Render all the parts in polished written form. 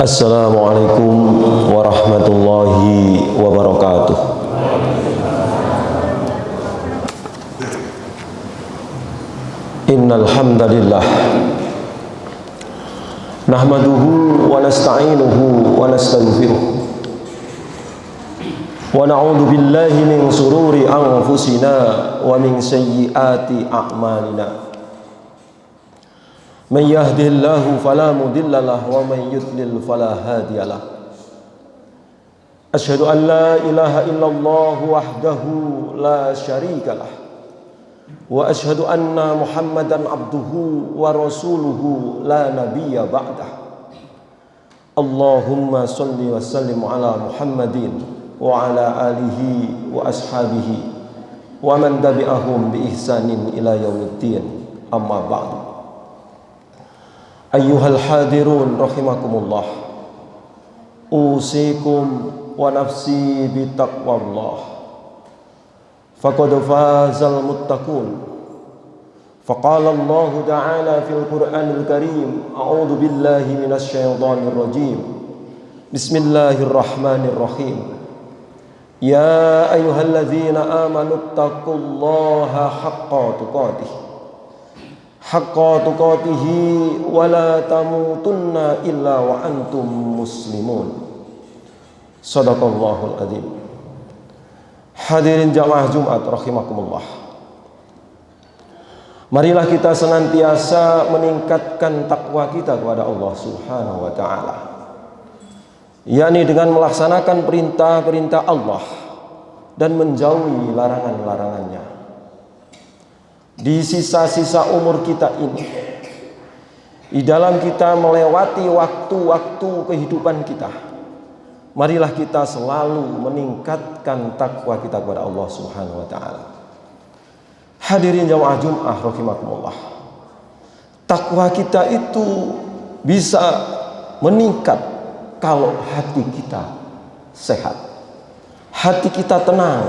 Assalamualaikum warahmatullahi wabarakatuh. Innal hamdalillah nahmaduhu wa nasta'inuhu wa nastaghfiruh wa na'udzu billahi min shururi anfusina wa min sayyiati a'malina. Man yahdihillahu fala mudilla lahu wa man yudlil fala hadiya lahu. Asyhadu an la ilaha illallah wahdahu la syarika lah. Wa asyhadu anna Muhammadan abduhu wa rasuluhu la nabiyya ba'dah. Allahumma shalli wa sallim ala Muhammadin wa ala alihi wa ashabihi wa man tabi'ahum bi ihsanin ila yaumiddin. Amma ba'du. Ayyuhal hadirun rahimakumullah, usikum wa nafsi bitaqwallah, faqad fazal muttaqun. Faqala Allah ta'ala fil Qur'anil Karim, a'udzu billahi minasy syaithanir rajim. Bismillahirrahmanirrahim. Ya ayyuhalladzina amanu taqullaha haqqa tuqatih wa la tamutunna illa wa antum muslimun. Shadaqallahul adzim. Hadirin jamaah Jumat rahimakumullah, marilah kita senantiasa meningkatkan takwa kita kepada Allah Subhanahu wa taala, yakni dengan melaksanakan perintah-perintah Allah dan menjauhi larangan-larangannya. Di sisa-sisa umur kita ini, di dalam kita melewati waktu-waktu kehidupan kita, marilah kita selalu meningkatkan takwa kita kepada Allah Subhanahu wa taala. Hadirin jamaah Jumat rahimakumullah, takwa kita itu bisa meningkat kalau hati kita sehat, hati kita tenang,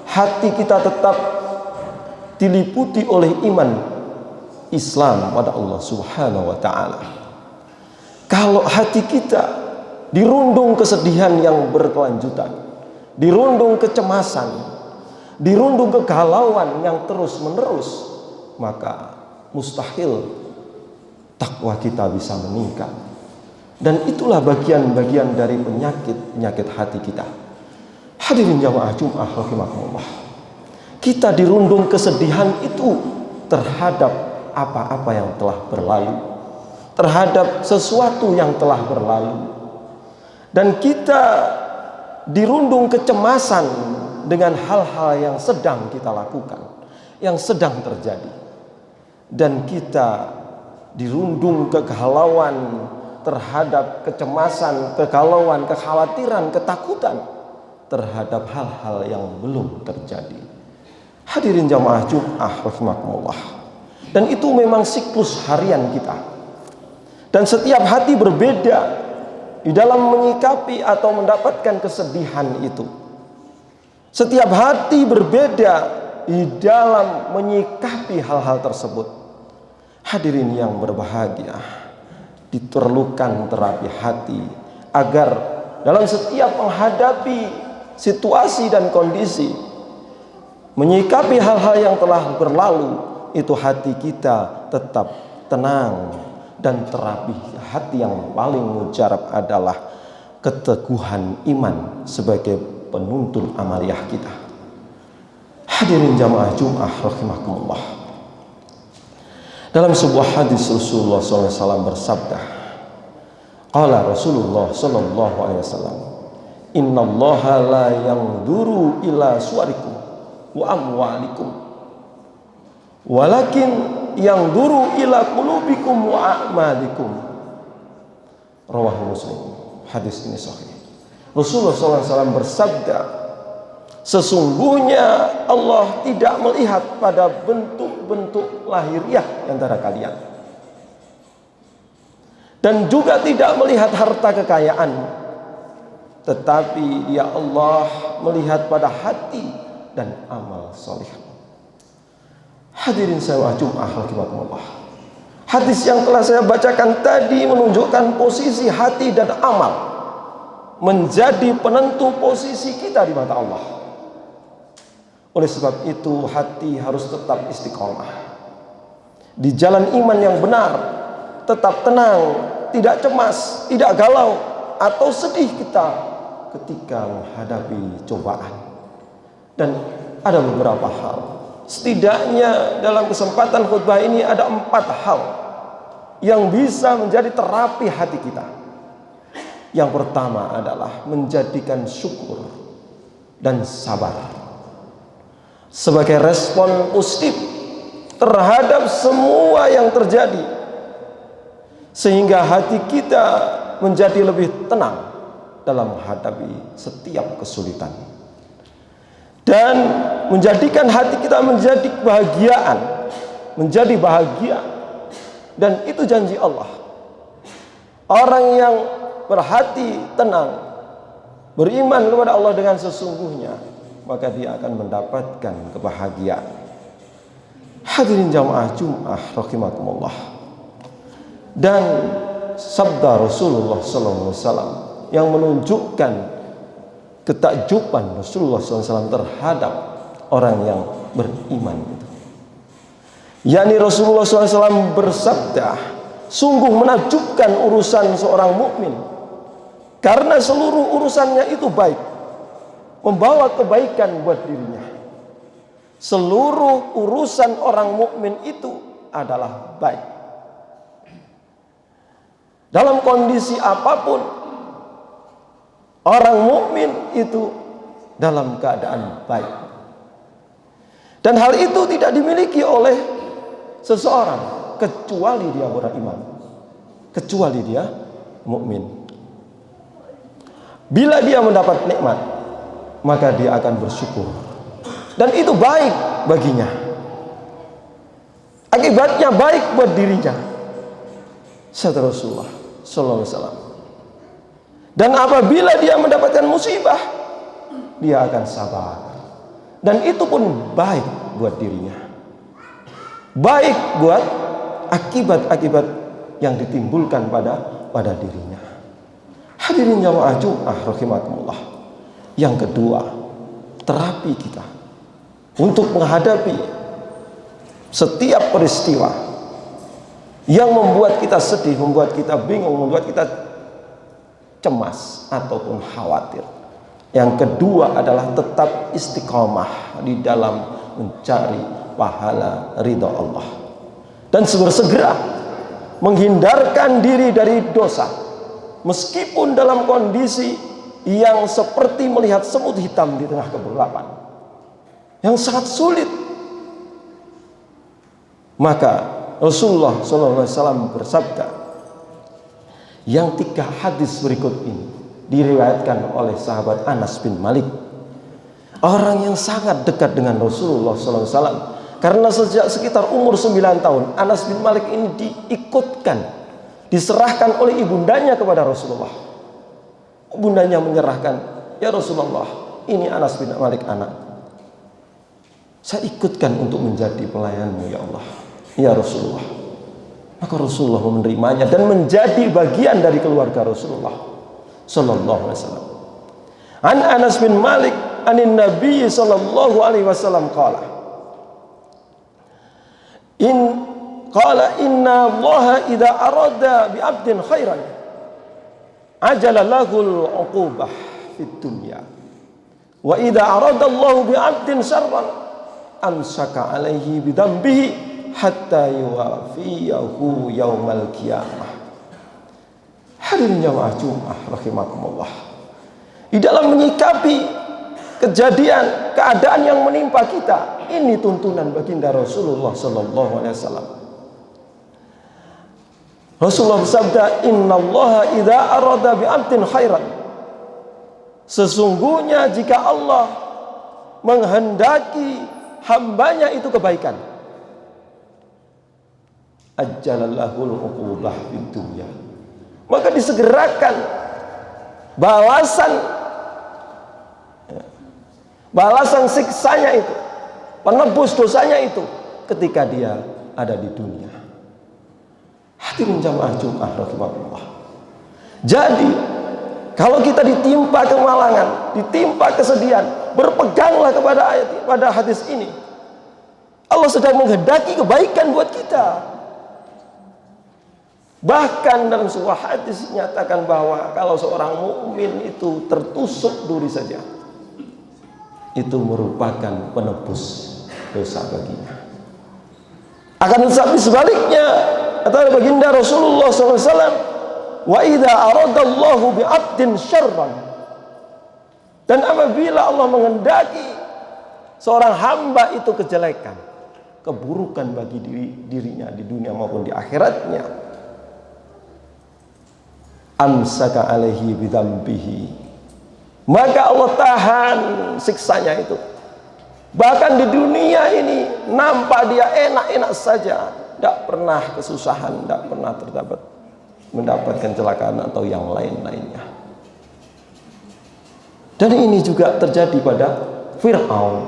hati kita tetap diliputi oleh iman Islam pada Allah Subhanahu wa taala. Kalau hati kita dirundung kesedihan yang berkelanjutan, dirundung kecemasan, dirundung kegalauan yang terus-menerus, maka mustahil takwa kita bisa meningkat. Dan itulah bagian-bagian dari penyakit hati kita. Hadirin jamaah Jumat rahimakumullah, kita dirundung kesedihan itu terhadap apa-apa yang telah berlalu, terhadap sesuatu yang telah berlalu, dan kita dirundung kecemasan dengan hal-hal yang sedang kita lakukan, yang sedang terjadi, dan kita dirundung kegalauan terhadap kecemasan, kegalauan, kekhawatiran, ketakutan terhadap hal-hal yang belum terjadi. Hadirin jamaah Jumat rahimakumullah, dan itu memang siklus harian kita, dan setiap hati berbeda di dalam menyikapi atau mendapatkan kesedihan itu. Setiap hati berbeda di dalam menyikapi hal-hal tersebut. Hadirin yang berbahagia, diperlukan terapi hati agar dalam setiap menghadapi situasi dan kondisi, menyikapi hal-hal yang telah berlalu, itu hati kita tetap tenang. Dan terapi hati yang paling mujarab adalah keteguhan iman sebagai penuntun amaliyah kita. Hadirin jamaah Jumat rahimakumullah, dalam sebuah hadis Rasulullah SAW bersabda, qala Rasulullah SAW, innallaha la yanzuru ila suwarikum wa amwalikum walakin yanzuru ila qulubikum wa a'malikum. Rawahu Muslim. Hadis ini sahih. Rasulullah SAW bersabda, sesungguhnya Allah tidak melihat pada bentuk-bentuk lahiriah antara kalian, dan juga tidak melihat harta kekayaan, tetapi Dia Allah melihat pada hati dan amal soleh. Hadirin saya Jumat rahimakumullah, Hadis yang telah saya bacakan tadi menunjukkan posisi hati dan amal menjadi penentu posisi kita di mata Allah. Oleh sebab itu hati harus tetap istiqomah di jalan iman yang benar, tetap tenang, tidak cemas, tidak galau atau sedih kita ketika menghadapi cobaan. Dan ada beberapa hal, setidaknya dalam kesempatan khutbah ini ada 4 hal yang bisa menjadi terapi hati kita. Yang pertama adalah menjadikan syukur dan sabar sebagai respon positif terhadap semua yang terjadi, sehingga hati kita menjadi lebih tenang dalam menghadapi setiap kesulitan, dan menjadikan hati kita menjadi kebahagiaan, menjadi bahagia. Dan itu janji Allah. Orang yang berhati tenang, beriman kepada Allah dengan sesungguhnya, maka dia akan mendapatkan kebahagiaan. Hadirin jamaah Jumat rahimakumullah. Dan sabda Rasulullah SAW yang menunjukkan ketakjuban Rasulullah SAW terhadap orang yang beriman itu, yakni Rasulullah SAW bersabda, sungguh menakjubkan urusan seorang mukmin karena seluruh urusannya itu baik, membawa kebaikan buat dirinya. Seluruh urusan orang mukmin itu adalah baik. Dalam kondisi apapun, orang mukmin itu dalam keadaan baik. Dan hal itu tidak dimiliki oleh seseorang kecuali dia beriman, kecuali dia mukmin. Bila dia mendapat nikmat, maka dia akan bersyukur, dan itu baik baginya. Akibatnya baik buat dirinya. Sabda Rasulullah sallallahu alaihi wasallam. Dan apabila dia mendapatkan musibah, dia akan sabar, dan itu pun baik buat dirinya, baik buat akibat-akibat yang ditimbulkan pada dirinya. Hadirin jamaah Jumat rahimakumullah. Yang kedua, terapi kita untuk menghadapi setiap peristiwa yang membuat kita sedih, membuat kita bingung, membuat kita cemas ataupun khawatir. Yang kedua adalah tetap istiqomah di dalam mencari pahala ridha Allah, dan segera menghindarkan diri dari dosa, meskipun dalam kondisi yang seperti melihat semut hitam di tengah kegelapan yang sangat sulit. Maka Rasulullah SAW bersabda, yang 3 hadis berikut ini diriwayatkan oleh sahabat Anas bin Malik, orang yang sangat dekat dengan Rasulullah SAW. Karena sejak sekitar umur 9 tahun Anas bin Malik ini diikutkan, diserahkan oleh ibundanya kepada Rasulullah. Ibundanya menyerahkan, ya Rasulullah, ini Anas bin Malik anak, saya ikutkan untuk menjadi pelayanmu ya Allah, ya Rasulullah. Maka Rasulullah menerimanya dan menjadi bagian dari keluarga Rasulullah sallallahu alaihi wasallam. An Anas bin Malik anin Nabi sallallahu alaihi wasallam qala, inna Allah idza arada bi 'abdin khairan ajala lahul 'uqubah fid dunya, wa idza arada Allah bi 'abdin syarran amsaka alaihi bi dhanbihi hatta yuwafiyahu yaumal qiyamah. Hadirin jamaah Jumat rahimakumullah. Di dalam menyikapi kejadian, keadaan yang menimpa kita, ini tuntunan baginda Rasulullah sallallahu alaihi wasallam. Rasulullah bersabda, innallaha idza arada bi 'abdin khairan, sesungguhnya jika Allah menghendaki hambanya itu kebaikan, ajjalallahul uqubah fid dunya, maka disegerakan balasan siksanya itu, penebus dosanya itu ketika dia ada di dunia. Hadirin jamaah Jumat rahimakumullah. Jadi kalau kita ditimpa kemalangan, ditimpa kesedihan, berpeganglah kepada ayat, pada hadis ini. Allah sedang menghendaki kebaikan buat kita. Bahkan dalam sebuah hadis nyatakan bahwa kalau seorang mukmin itu tertusuk duri saja, itu merupakan penebus dosa baginya. Akan tetapi sebaliknya, kata baginda Rasulullah SAW, wa idza aradallahu bi'abdin syarran, dan apabila Allah menghendaki seorang hamba itu kejelekan, keburukan bagi dirinya di dunia maupun di akhiratnya, amsaka alaihi bidzambihi, maka Allah tahan siksanya itu. Bahkan di dunia ini nampak dia enak-enak saja, tidak pernah kesusahan, tidak pernah mendapatkan kecelakaan atau yang lain-lainnya. Dan ini juga terjadi pada Fir'aun.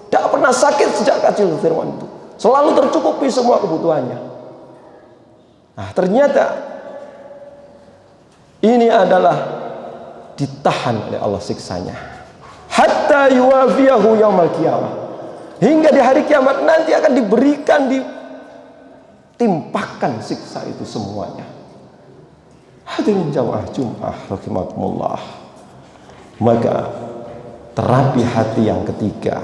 Tidak pernah sakit sejak kecil Fir'aun itu, selalu tercukupi semua kebutuhannya. Nah, ternyata ini adalah ditahan oleh Allah siksanya, hatta yuwafiyahu yaumal qiyamah, hingga di hari kiamat nanti akan diberikan, ditimpakan siksa itu semuanya. Hadirin jamaah Jumat rahimakumullah. Maka terapi hati yang ketiga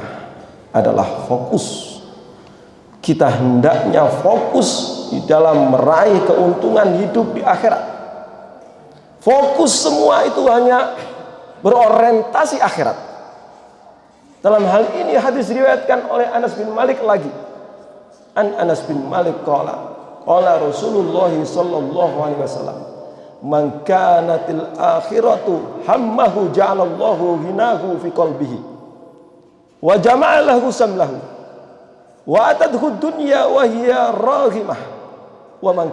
adalah fokus. Kita hendaknya fokus di dalam meraih keuntungan hidup di akhirat. Fokus semua itu hanya berorientasi akhirat. Dalam hal ini hadis diriwayatkan oleh Anas bin Malik lagi. Anas bin Malik qala Rasulullah sallallahu alaihi wasallam, man kanatil akhiratu hammahu ja'alallahu ghinahu fi qalbihi wa jama'a lahu samlahu wa atadhu dunya wa hiya raghimah wa man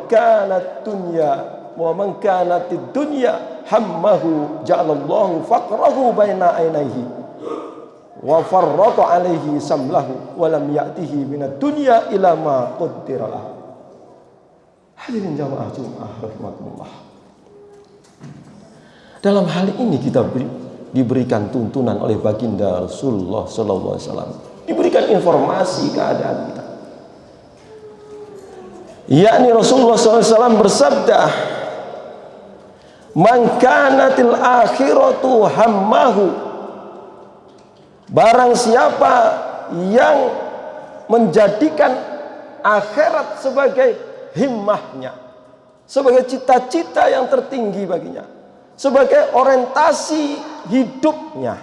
kanatid dunya hammahu ja'alallahu faqrahu baina ainaihi wa farrata alaihi samlahu wa lam ya'tihi minad dunya ila ma qaddara lahu. Hadirin jamaah Jumat rahimakumullah. Dalam hal ini kita diberikan tuntunan oleh baginda Rasulullah sallallahu alaihi wasallam, diberikan informasi keadaan kita. Yakni Rasulullah sallallahu alaihi wasallam bersabda, man kanatil akhiratu hammahu, barang siapa yang menjadikan akhirat sebagai himmahnya, sebagai cita-cita yang tertinggi baginya, sebagai orientasi hidupnya,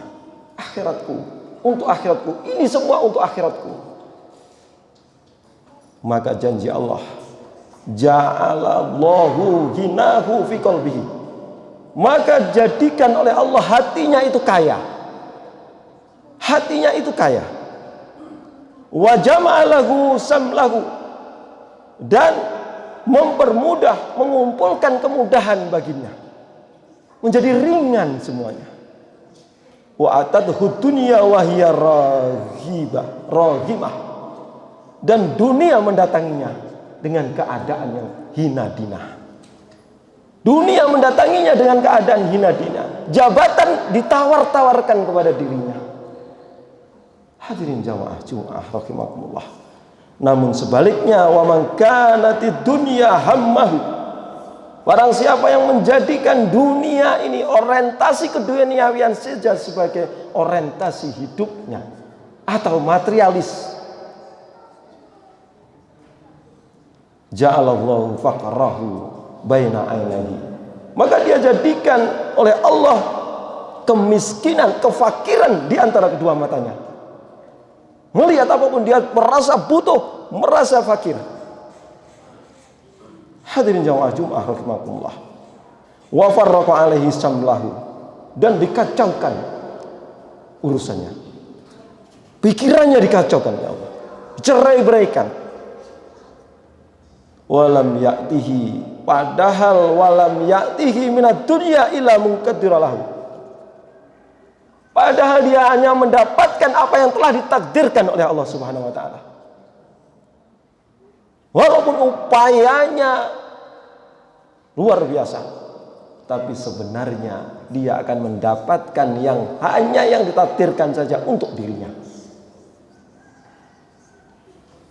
akhiratku, untuk akhiratku, ini semua untuk akhiratku, maka janji Allah, ja'alallahu ghinahu fi qalbihi, maka jadikan oleh Allah hatinya itu kaya. Hatinya itu kaya. Wa jama'alahu samlahu, dan mempermudah, mengumpulkan kemudahan baginya, menjadi ringan semuanya. Wa atadhu dunya wa hiya raghimah, dan dunia mendatanginya dengan keadaan yang hina dina. Dunia mendatanginya dengan keadaan hina dina. Jabatan ditawar-tawarkan kepada dirinya. Hadirin jamaah Jumat rahimakumullah. Namun sebaliknya, wa man kanatid dunya hammahu, barang siapa yang menjadikan dunia ini, orientasi keduniawian saja sebagai orientasi hidupnya, atau materialis, ja'alallahu faqrahu baina ainaihi, maka dia jadikan oleh Allah kemiskinan, kefakiran di antara kedua matanya. Melihat apapun dia merasa butuh, merasa fakir. Hadirin jamaah Jumat rahimakumullah. Wa farraqa alaihi samlahu, dan dikacaukan urusannya, pikirannya dikacaukan ya Allah, cerai-beraikan. Walam ya'tihi, padahal walam ya'tihi minad dunya illa muqaddira lahu, padahal dia hanya mendapatkan apa yang telah ditakdirkan oleh Allah Subhanahu wa taala. Walaupun upayanya luar biasa. Tapi sebenarnya dia akan mendapatkan yang hanya yang ditakdirkan saja untuk dirinya.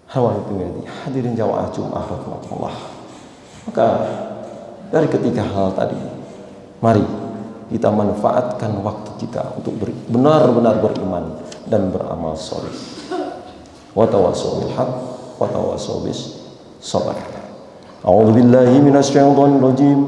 Hadirin jamaah Jumat rahmatullah. Maka dari ketiga hal tadi, mari kita manfaatkan waktu kita untuk benar-benar beriman dan beramal soleh. Wa tawassaw bil haqq wa tawassaw bis sabr. A'udzu billahi minasyaitonir rajim.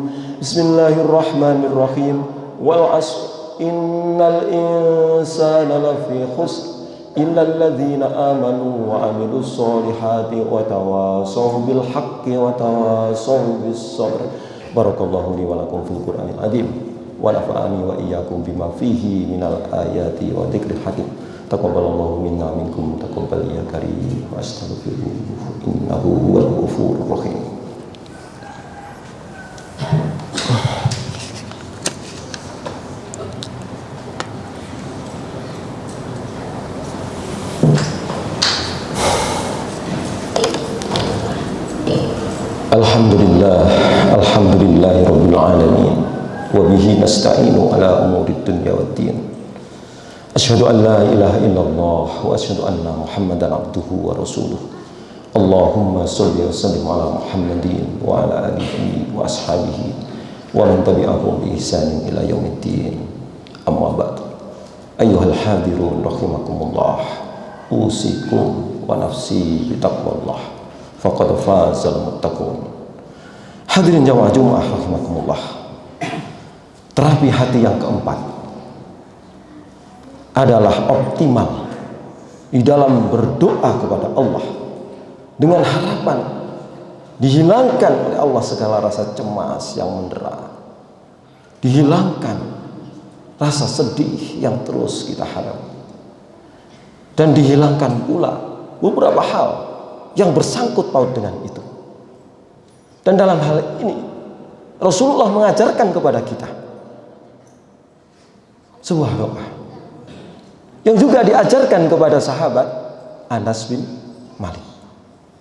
Bismillahirrahmanirrahim. Wal 'asr innal insana lafi khusr illa alladzina amanu wa 'amilus solihati wa tawassaw bil haqqi wa tawassaw bis sabr. Barakallahu li wa lakum fil Qur'anil azim wa nafa'ani wa iyyakum bima fihi minal ayati wa dzikril hakim. Taqabbalallahu minna minkum taqabbal ya karim wa astaghfiruhu innahu huwal ghafurur rahim. Alhamdulillahi rabbil alamin wa bihi nasta'inu ala umurid dunya waddin. Asyhadu an la ilaha illallah wa asyhadu anna Muhammadan abduhu wa rasuluh. Allahumma shalli wa sallim ala Muhammadin wa ala alihi wa ashabihi wa man tabi'ahum bi ihsanin ila yaumiddin. Amma ba'du. Ayyuhal hadirun rahimakumullah. Usikum wa nafsi bi taqwallah. Faqad fazal muttaqun. Hadirin jamaah Jumat rahimakumullah. Terapi hati yang keempat adalah optimal di dalam berdoa kepada Allah dengan harapan dihilangkan oleh Allah segala rasa cemas yang mendera, dihilangkan rasa sedih yang terus kita hadapi, dan dihilangkan pula beberapa hal yang bersangkut paut dengan itu. Dan dalam hal ini Rasulullah mengajarkan kepada kita sebuah doa yang juga diajarkan kepada sahabat Anas bin Malik.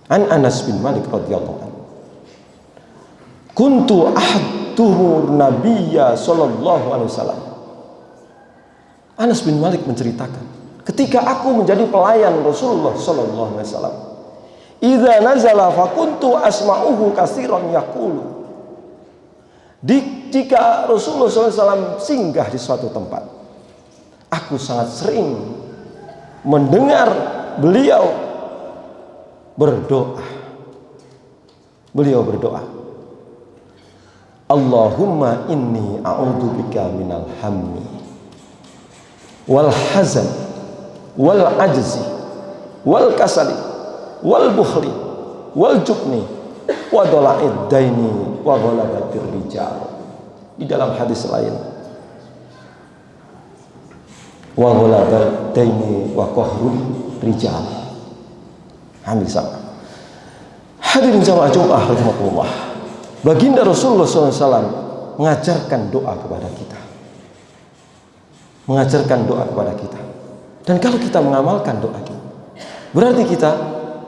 Anas bin Malik radhiyallahu anhu. Kuntu ahduhur nabiyya sallallahu alaihi wasallam. Anas bin Malik menceritakan, ketika aku menjadi pelayan Rasulullah sallallahu alaihi wasallam, idza nazala fakuntu asma'uhu katsiran yaqulu. Jika Rasulullah SAW singgah di suatu tempat, aku sangat sering mendengar beliau berdoa. Beliau berdoa, Allahumma inni a'udzubika minal hammi wal hazan wal ajzi wal kasali wal bukhli wal jubni wa dola'id daini wa ghalabatir rijal. Di dalam hadis lain, wa ghalabat daini wa qahrul rijal. Hampir sama. Hadirin jamaah Jumat rahimakumullah. Baginda Rasulullah SAW mengajarkan doa kepada kita. Mengajarkan doa kepada kita. Dan kalau kita mengamalkan doa itu, berarti kita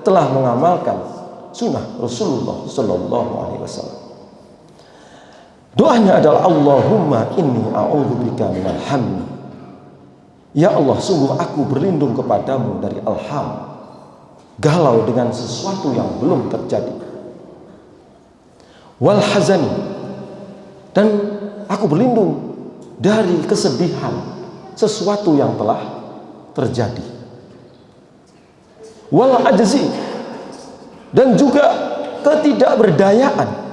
telah mengamalkan sunnah Rasulullah Sallallahu Alaihi Wasallam. Doanya adalah Allahumma inni a'udzubika minal hammi. Ya Allah, sungguh aku berlindung kepadamu dari al-ham, galau dengan sesuatu yang belum terjadi. Wal hazan, dan aku berlindung dari kesedihan sesuatu yang telah terjadi. Wal ajzi, dan juga ketidakberdayaan.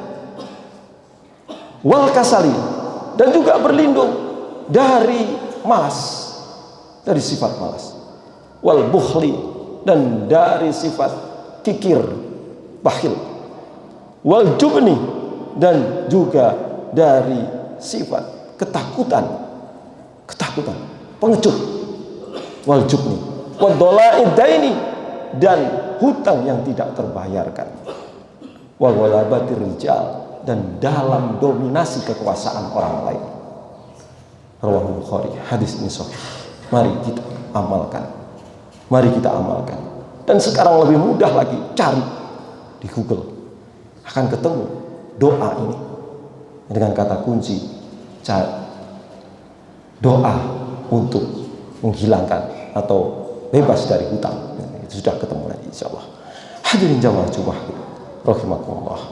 Wal kasali, dan juga berlindung dari malas, dari sifat malas. Wal bukhli, dan dari sifat kikir, bakhil. Wal jubni, dan juga dari sifat ketakutan, pengecut. Wal jubni, wa dola'id daini, dan hutang yang tidak terbayarkan. Wa ghalabatir rijal, dan dalam dominasi kekuasaan orang lain. Rawahu Bukhari. Hadis ini sahih. Mari kita amalkan. Mari kita amalkan. Dan sekarang lebih mudah lagi, cari di Google, akan ketemu doa ini. dengan kata kunci doa untuk menghilangkan atau bebas dari hutang. Itu sudah ketemu lagi insyaallah. Hadirin jamaah Jumat rahimakumullah.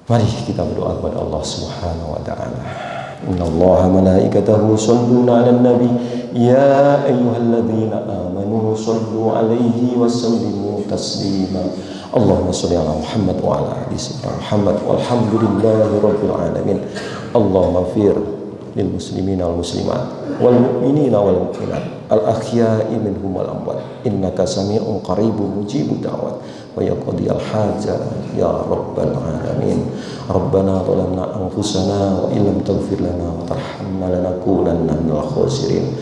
Mari kita berdoa kepada Allah Subhanahu wa taala. Innallaha malaikatahu yusholluna 'alan nabi ya ayyuhalladzina amanu shallu 'alaihi wa sallimu taslima. Allahumma shalli 'ala Muhammad wa 'ala ali sayyidina Muhammad walhamdulillahi rabbil alamin. Allahumma fir lil muslimina wal muslimat wal mu'minina wal mu'minat al ahya'i minhum wal amwat innaka sami'un qaribun mujibud da'wat wa yaqdi al haja ya rabbal alamin. Rabbana zalamna anfusana wa illam taghfir lana wa tarhamna lanakunanna minal khasirin.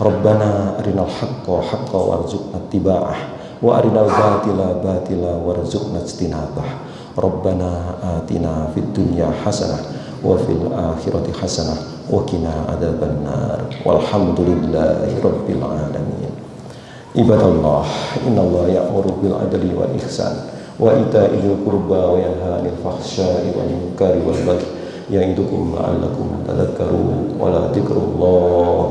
Rabbana arinal haqqa haqqan warzuqna ittiba'ah wa arinal batila batila warzuqna ijtinabah. Rabbana atina fid dunya hasanah wa fil akhirati hasanah wa qina adzabannar. Walhamdulillahi rabbil alamin. Ibadallah, innallaha ya'muru bil adli wal ihsan wa ita'i dzil qurba wa yanha 'anil fahsya'i wal munkari wal baghi ya'idukum la'allakum tadhakkarun wa la dzikrullahi